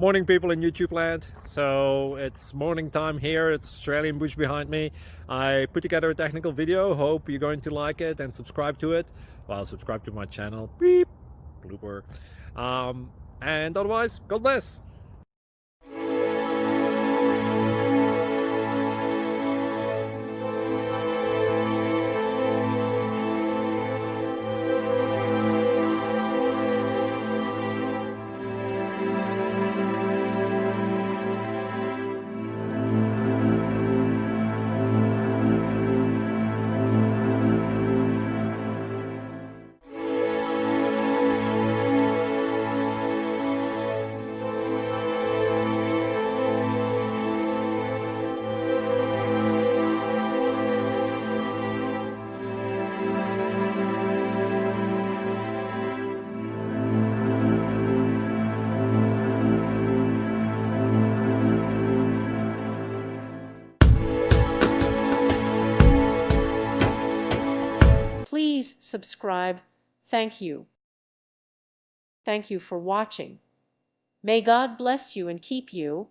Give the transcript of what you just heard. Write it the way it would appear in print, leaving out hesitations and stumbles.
Morning, people in YouTube land. So it's morning time here. It's Australian bush behind me. I put together a technical video. Hope you're going to like it and subscribe to it. Well, subscribe to my channel. Beep. Blooper. And otherwise, God bless. Please subscribe. Thank you. Thank you for watching. May God bless you and keep you.